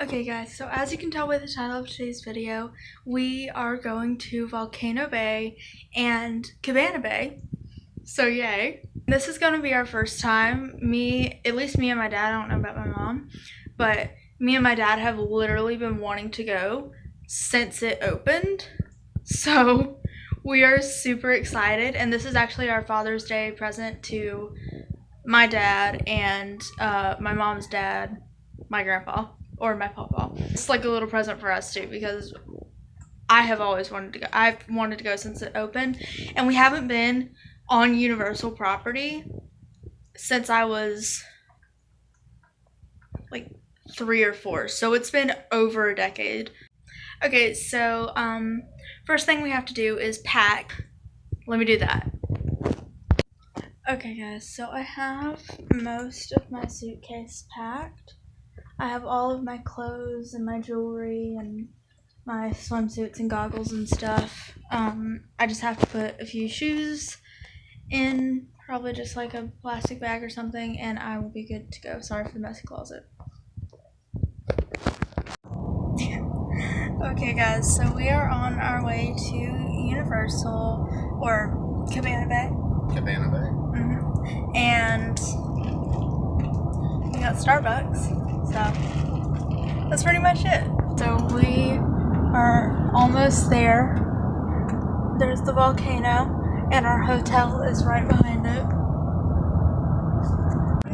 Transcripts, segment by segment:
Okay guys, so as you can tell by the title of today's video, we are going to Volcano Bay and Cabana Bay. So yay. This is going to be our first time. At least me and my dad, I don't know about my mom, but me and my dad have literally been wanting to go since it opened. So we are super excited, and this is actually our Father's Day present to my dad and my mom's dad, my grandpa. Or my papa. It's like a little present for us too, because I have always wanted to go. I've wanted to go since it opened, and we haven't been on Universal property since I was like 3 or 4. So it's been over a decade. Okay, so first thing we have to do is pack. Let me do that. Okay guys, so I have most of my suitcase packed. I have all of my clothes and my jewelry and my swimsuits and goggles and stuff. I just have to put a few shoes in, probably just like a plastic bag or something, and I will be good to go. Sorry for the messy closet. Okay guys, so we are on our way to Universal, or Cabana Bay. Cabana Bay. And we got Starbucks. So that's pretty much it. So we are almost there. There's the volcano, and our hotel is right behind it.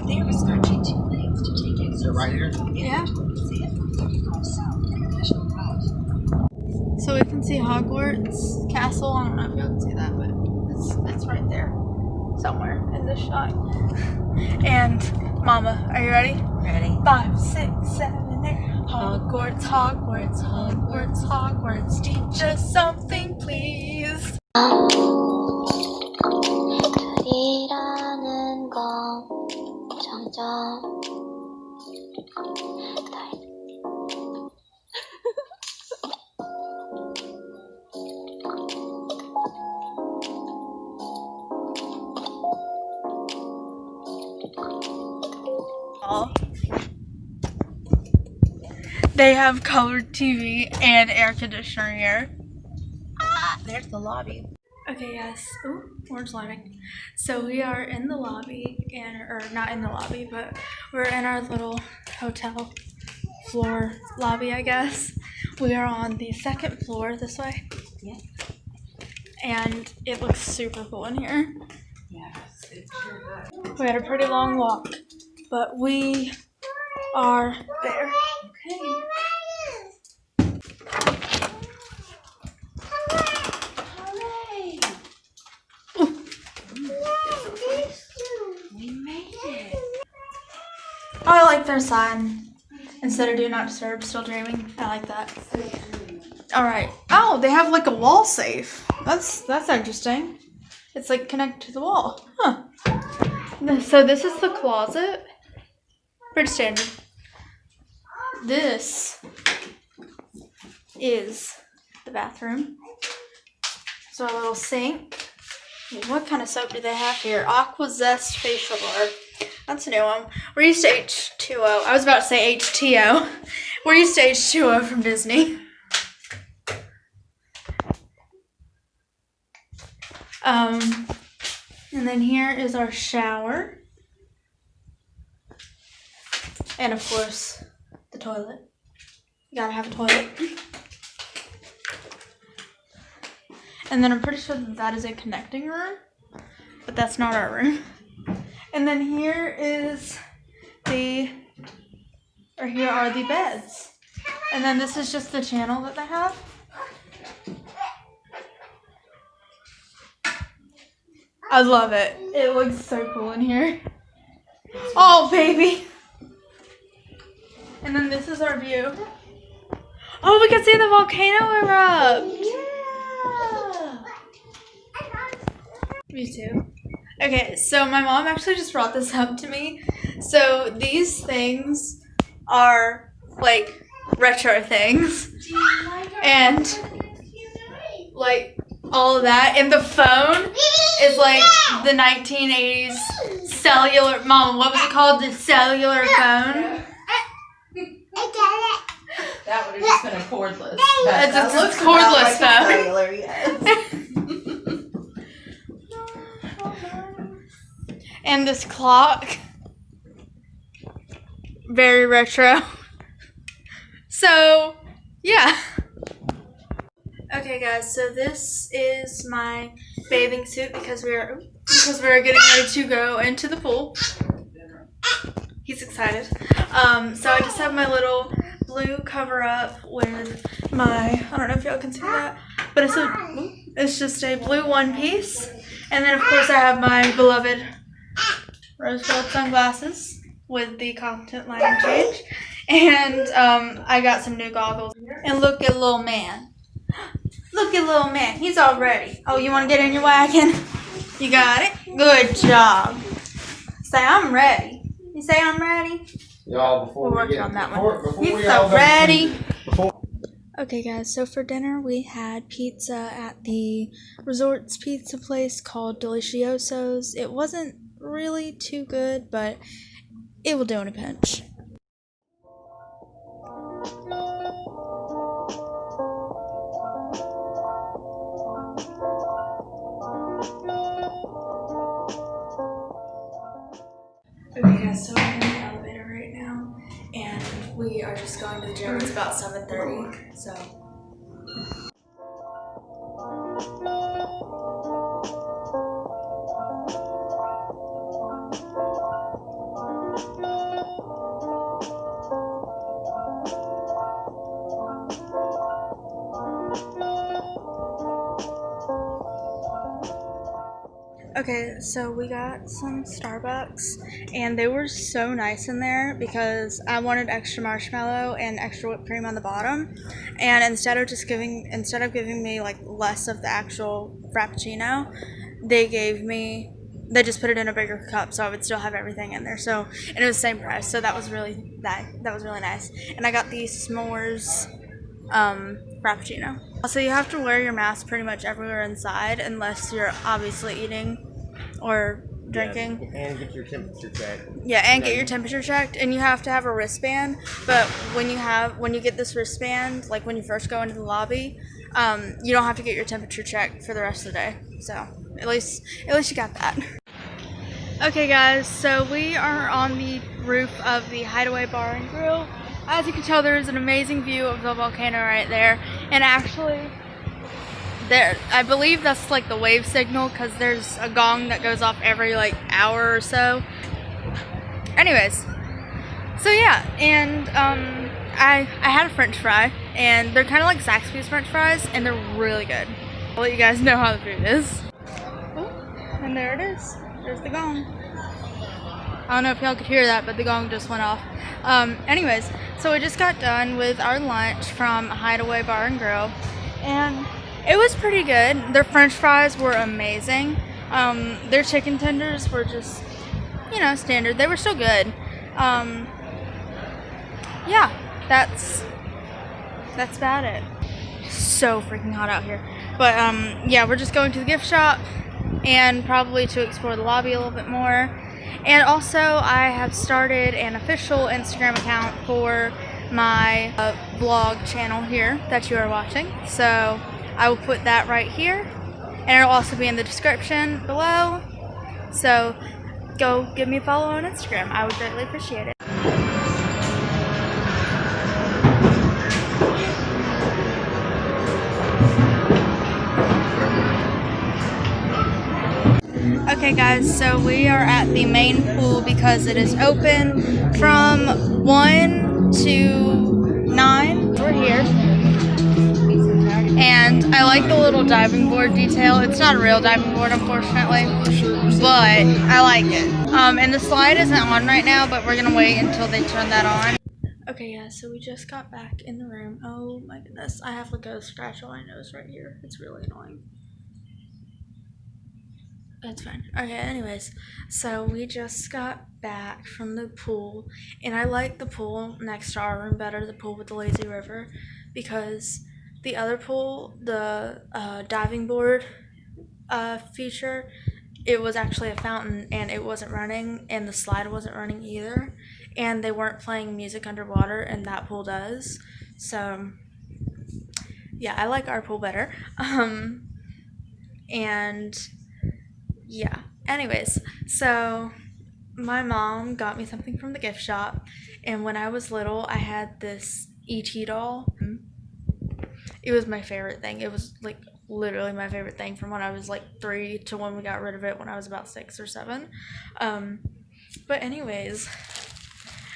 There is actually 2 lanes to take exit. Is it right here? Yeah. So we can see Hogwarts Castle. I don't know if you can see that, but it's right there somewhere in this shot. And Mama, are you ready? Ready? 5, 6, 7, 8. Hogwarts, Hogwarts, Hogwarts, Hogwarts. Teach us something, please. 둘이라는 건 점점 They have colored TV and air conditioner here. There's the lobby. Okay, yes. Ooh, orange lighting. So we are in the lobby, or not in the lobby, but we're in our little hotel floor lobby, I guess. We are on the 2nd floor this way. Yeah. And it looks super cool in here. Yes, it's sure good. We had a pretty long walk, but we are there. Okay. We made it. Oh, I like their sign. Instead of do not disturb, still dreaming. I like that. Alright. Oh, they have like a wall safe. That's interesting. It's like connected to the wall. Huh. So this is the closet. Pretty standard. This is the bathroom. So a little sink. What kind of soap do they have here? Aqua Zest facial bar. That's a new one. We're used to H2O. I was about to say H2O. We're used to H2O from Disney. And then here is our shower. And of course, the toilet. You gotta have a toilet. And then I'm pretty sure that is a connecting room, but that's not our room. And then here are the beds. And then this is just the channel that they have. I love it. It looks so cool in here. Oh, baby. And then this is our view. Oh, we can see the volcano erupt. Me too. Okay, so my mom actually just brought this up to me. So these things are like retro things. And like all of that. And the phone is like the 1980s cellular. Mom, what was it called? The cellular phone. That would have just been a cordless. It's cordless though. Trailer, yes. And this clock, very retro. So, yeah. Okay, guys. So this is my bathing suit because we are getting ready to go into the pool. He's excited. So I just have my little blue cover up with my, I don't know if y'all can see that, but it's just a blue one piece. And then of course I have my beloved rose gold sunglasses with the content lighting change. And I got some new goggles. And look at little man. Look at little man. He's all ready. Oh, you want to get in your wagon? You got it? Good job. Say, I'm ready. You say I'm ready? Y'all, before We're we working get on that before, one. before He's we so all go to ready. sleep, before Okay, guys, so for dinner we had pizza at the resort's pizza place called Delicioso's. It wasn't really too good, but it will do in a pinch. Okay, guys, so we're in the elevator right now, and we are just going to the gym. It's about 7:30, so. Okay, so we got some Starbucks, and they were so nice in there because I wanted extra marshmallow and extra whipped cream on the bottom, and instead of giving me like less of the actual frappuccino, they just put it in a bigger cup so I would still have everything in there. So, and it was the same price, so that was really nice. And I got the s'mores frappuccino. Also, you have to wear your mask pretty much everywhere inside unless you're obviously eating or drinking. Yeah, and get your temperature checked. Yeah, and get your temperature checked, and you have to have a wristband. But when you get this wristband, like when you first go into the lobby, you don't have to get your temperature checked for the rest of the day. So at least you got that. Okay, guys, so we are on the roof of the Hideaway Bar and Grill. As you can tell, there is an amazing view of the volcano right there, and actually, I believe that's like the wave signal because there's a gong that goes off every like hour or so. Anyways, so yeah, and I had a French fry, and they're kind of like Zaxby's French fries, and they're really good. I'll let you guys know how the food is. Oh, and there it is. There's the gong. I don't know if y'all could hear that, but the gong just went off. Anyways, so we just got done with our lunch from Hideaway Bar and Grill, and it was pretty good. Their French fries were amazing. Their chicken tenders were just, standard. They were still good. Yeah, that's about it. So freaking hot out here. But yeah, we're just going to the gift shop and probably to explore the lobby a little bit more. And also, I have started an official Instagram account for my vlog channel here that you are watching. So I will put that right here, and it'll also be in the description below. So go give me a follow on Instagram. I would greatly appreciate it. Okay guys, so we are at the main pool because it is open from 1 to 9. We're here. And I like the little diving board detail. It's not a real diving board, unfortunately, but I like it. And the slide isn't on right now, but we're gonna wait until they turn that on. Okay, yeah, so we just got back in the room. Oh my goodness, I have like a scratch on my nose right here. It's really annoying. That's fine. Okay, anyways, so we just got back from the pool, and I like the pool next to our room better, the pool with the lazy river, because the other pool, the diving board feature, it was actually a fountain, and it wasn't running, and the slide wasn't running either, and they weren't playing music underwater, and that pool does. So yeah, I like our pool better. And yeah, anyways, so my mom got me something from the gift shop, and when I was little I had this ET doll. It was my favorite thing. It was like literally my favorite thing from when I was like 3 to when we got rid of it when I was about 6 or 7. But anyways,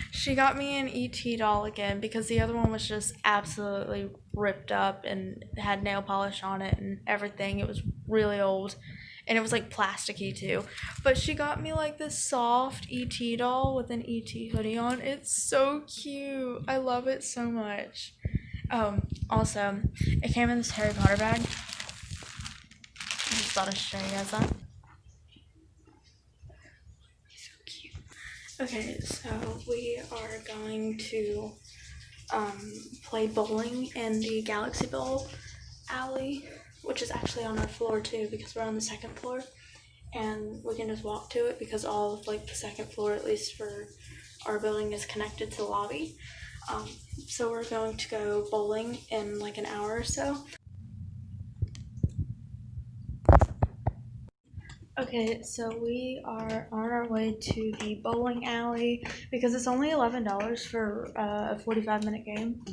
she got me an ET doll again because the other one was just absolutely ripped up and had nail polish on it and everything. It was really old and it was like plasticky too. But she got me like this soft ET doll with an ET hoodie on. It's so cute. I love it so much. Also, it came in this Harry Potter bag. I just thought I'd show you guys that. So cute. Okay, so we are going to play bowling in the Galaxy Bowl alley, which is actually on our floor too because we're on the 2nd floor, and we can just walk to it because all of like the 2nd floor, at least for our building, is connected to the lobby. So we're going to go bowling in like an hour or so. Okay, so we are on our way to the bowling alley because it's only $11 for a 45-minute game.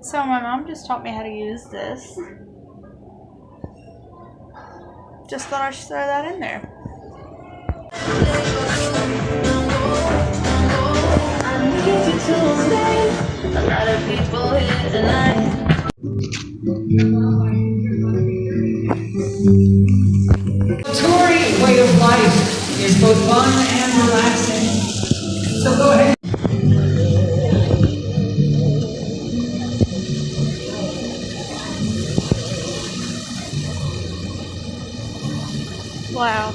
So my mom just taught me how to use this. Just thought I should throw that in there. A lot of people here tonight. Touring way of life is both fun and relaxing. So go ahead. Wow.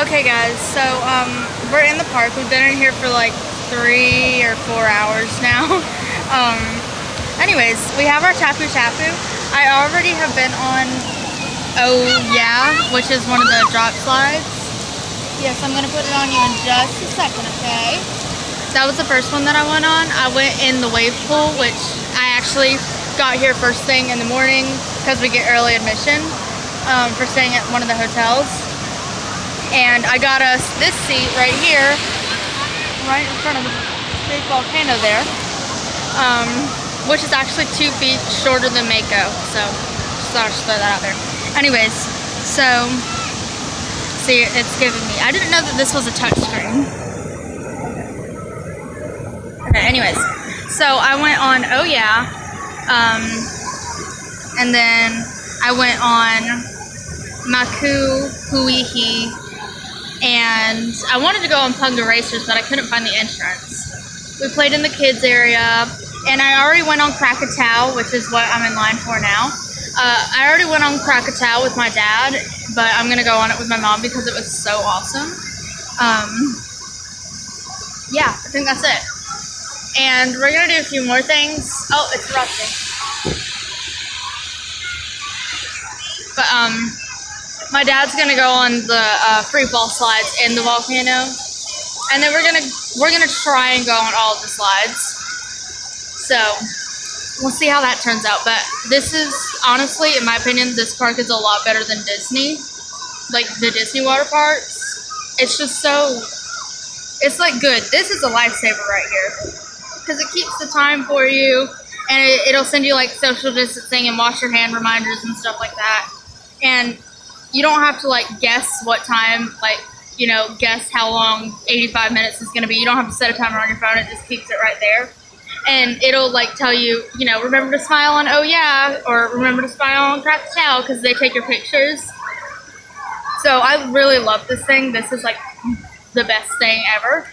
Okay guys, so we're in the park. We've been in here for like 3 or 4 hours now. Anyways, we have our Tapu Tapu. I already have been on Oh Yeah, which is one of the drop slides. Yes, I'm gonna put it on you in just a second, okay? That was the first one that I went on. I went in the wave pool, which I actually got here first thing in the morning because we get early admission for staying at one of the hotels. And I got us this seat right here, right in front of the big volcano there, which is actually 2 feet shorter than Mako, so just thought I'd just throw that out there. Anyways, so, see, it's giving me, I didn't know that this was a touch screen. Okay, anyways, so I went on Oh Yeah, and then I went on Maku Huihi, and I wanted to go on Punga Racers, but I couldn't find the entrance. We played in the kids area, and I already went on Krakatau, which is what I'm in line for now. I already went on Krakatau with my dad, but I'm gonna go on it with my mom because it was so awesome. Yeah, I think that's it. And we're gonna do a few more things. Oh, it's erupting. But my dad's gonna go on the free fall slides in the volcano, and then we're gonna try and go on all of the slides. So we'll see how that turns out. But this is honestly, in my opinion, this park is a lot better than Disney, like the Disney water parks. It's just so, it's like good. This is a lifesaver right here because it keeps the time for you, and it'll send you like social distancing and wash your hand reminders and stuff like that. And you don't have to like guess what time, like, you know, guess how long 85 minutes is going to be. You don't have to set a timer on your phone. It just keeps it right there. And it'll like tell you, you know, remember to smile on Oh Yeah, or remember to smile on Crack the Towel, because they take your pictures. So I really love this thing. This is like the best thing ever.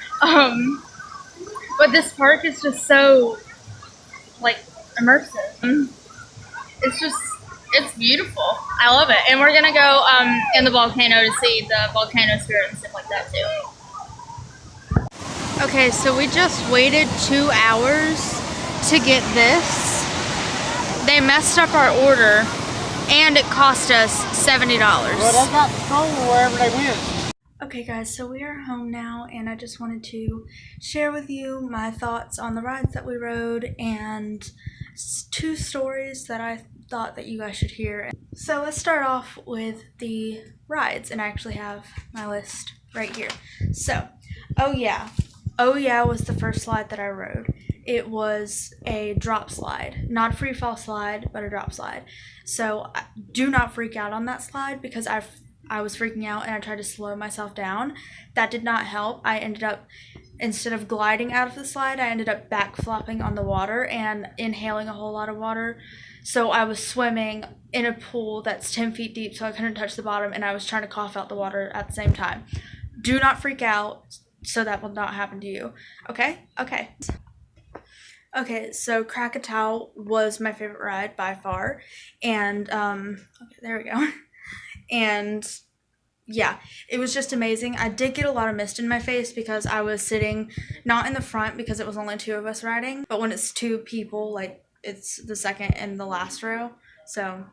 But this park is just so like immersive. It's beautiful. I love it. And we're gonna go in the volcano to see the volcano spirit and stuff like that too. Okay, so we just waited 2 hours to get this. They messed up our order and it cost us $70. Well, they got stronger wherever they went. Okay guys, so we are home now, and I just wanted to share with you my thoughts on the rides that we rode and 2 stories that I thought that you guys should hear. So let's start off with the rides, and I actually have my list right here. So, Oh Yeah was the first slide that I rode. It was a drop slide, not a free fall slide, but a drop slide. So do not freak out on that slide, because I was freaking out and I tried to slow myself down. That did not help. I ended up, instead of gliding out of the slide, I ended up back flopping on the water and inhaling a whole lot of water. So I was swimming in a pool that's 10 feet deep, so I couldn't touch the bottom, and I was trying to cough out the water at the same time. Do not freak out, so that will not happen to you. Okay? Okay, so Krakatoa was my favorite ride by far. And, okay, there we go. And yeah, it was just amazing. I did get a lot of mist in my face because I was sitting not in the front because it was only 2 of us riding, but when it's 2 people, like, it's the second and the last row. So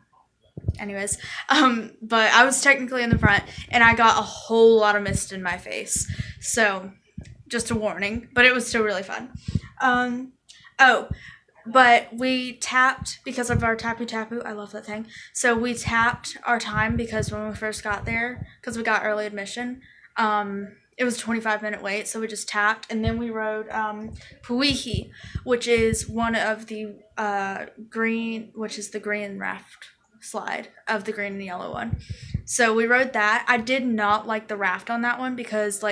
anyways, but I was technically in the front and I got a whole lot of mist in my face. So just a warning, but it was still really fun. But we tapped because of our Tapu Tapu. I love that thing. So we tapped our time because when we first got there, because we got early admission, it was a 25-minute wait. So we just tapped, and then we rode Puihi, which is one of the green raft slide of the green and yellow one. So we rode that. I did not like the raft on that one because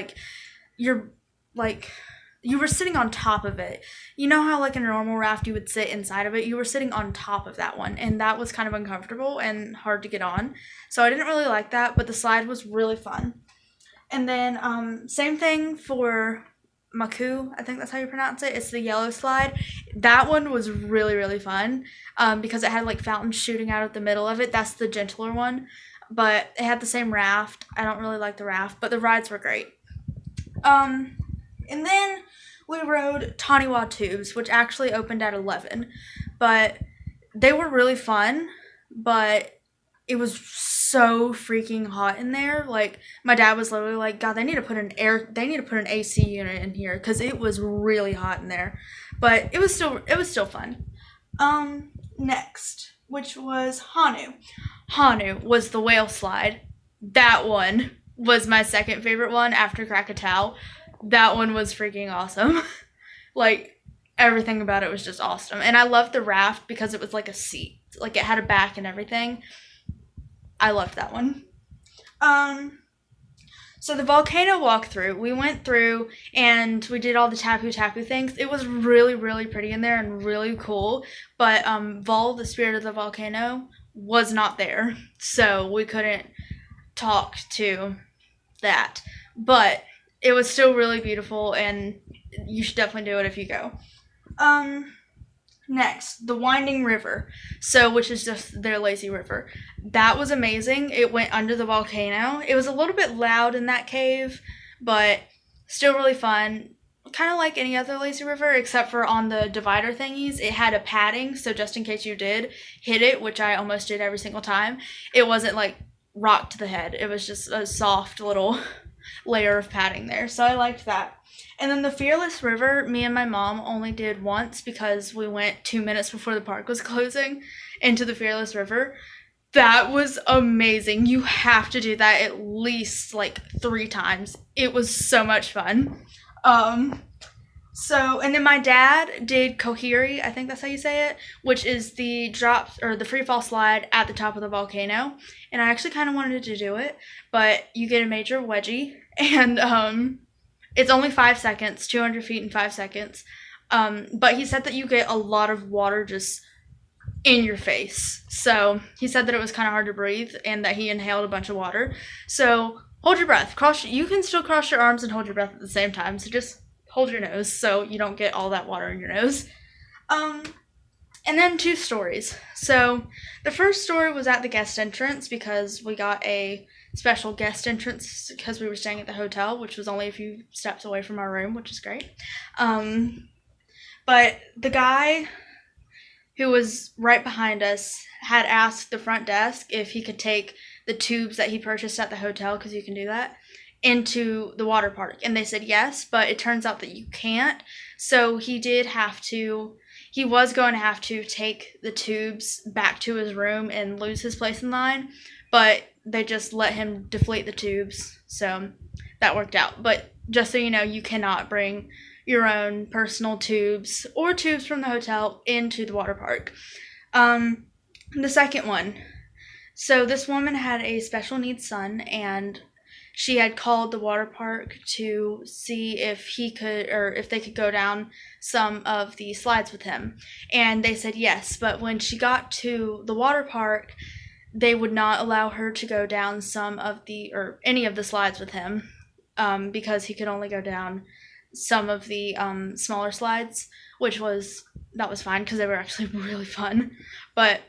you were sitting on top of it. You know how like in a normal raft you would sit inside of it? You were sitting on top of that one, and that was kind of uncomfortable and hard to get on. So I didn't really like that, but the slide was really fun. And then same thing for Maku, I think that's how you pronounce it. It's the yellow slide. That one was really, really fun because it had like fountains shooting out of the middle of it. That's the gentler one, but it had the same raft. I don't really like the raft, but the rides were great. And then we rode Taniwa Tubes, which actually opened at 11, but they were really fun, but it was so freaking hot in there. Like, my dad was literally like, God, they need to put an AC unit in here, because it was really hot in there. But it was still fun. Next, which was Hanu. Hanu was the whale slide. That one was my second favorite one after Krakatoa. That one was freaking awesome. Like, everything about it was just awesome. And I loved the raft because it was like a seat. Like, it had a back and everything. I loved that one. So the volcano walkthrough, we went through and we did all the Tapu Tapu things. It was really, really pretty in there and really cool. But Vol, the spirit of the volcano, was not there. So we couldn't talk to that. But it was still really beautiful, and you should definitely do it if you go. Next, the Winding River, which is just their lazy river. That was amazing. It went under the volcano. It was a little bit loud in that cave, but still really fun. Kind of like any other lazy river, except for on the divider thingies, it had a padding, so just in case you did hit it, which I almost did every single time, it wasn't like rock to the head. It was just a soft little layer of padding there, so I liked that. And then the Fearless River, me and my mom only did once because we went 2 minutes before the park was closing into the Fearless River. That was amazing. You have to do that at least like 3 times. It was so much fun. And then my dad did Kohiri, I think that's how you say it, which is the drops or the free fall slide at the top of the volcano. And I actually kind of wanted to do it, but you get a major wedgie, and it's only 5 seconds, 200 feet in 5 seconds. But he said that you get a lot of water just in your face. So he said that it was kind of hard to breathe and that he inhaled a bunch of water. So hold your breath. You can still cross your arms and hold your breath at the same time. So just hold your nose so you don't get all that water in your nose. And then 2 stories. So the first story was at the guest entrance because we got a special guest entrance because we were staying at the hotel, which was only a few steps away from our room, which is great. But the guy who was right behind us had asked the front desk if he could take the tubes that he purchased at the hotel, because you can do that, into the water park. And they said yes, but it turns out that you can't. So he was going to have to take the tubes back to his room and lose his place in line, but they just let him deflate the tubes. So that worked out. But just so you know, you cannot bring your own personal tubes or tubes from the hotel into the water park. The second one. So this woman had a special needs son, and she had called the water park to see if they could go down some of the slides with him. And they said yes, but when she got to the water park, they would not allow her to go down any of the slides with him, because he could only go down some of the smaller slides, that was fine because they were actually really fun. But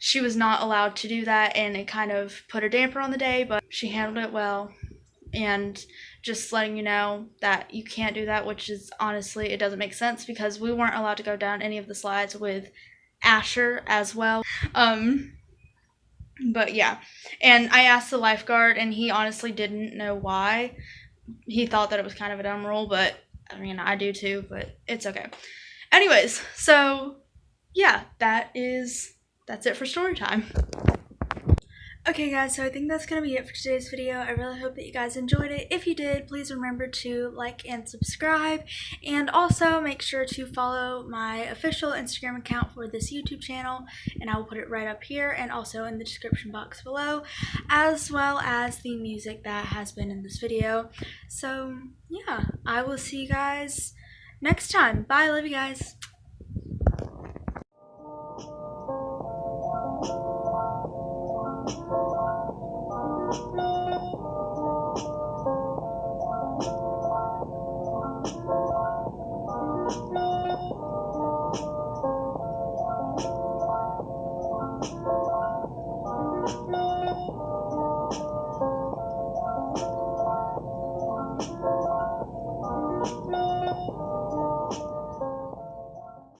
she was not allowed to do that, and it kind of put a damper on the day, but she handled it well. And just letting you know that you can't do that, which is honestly, it doesn't make sense because we weren't allowed to go down any of the slides with Asher as well. But yeah, and I asked the lifeguard, and he honestly didn't know why. He thought that it was kind of a dumb rule, but I mean, I do too, but it's okay. Anyways, so yeah, that's it for story time. Okay guys, so I think that's going to be it for today's video. I really hope that you guys enjoyed it. If you did, please remember to like and subscribe, and also make sure to follow my official Instagram account for this YouTube channel, and I will put it right up here and also in the description box below, as well as the music that has been in this video. So yeah, I will see you guys next time. Bye, love you guys.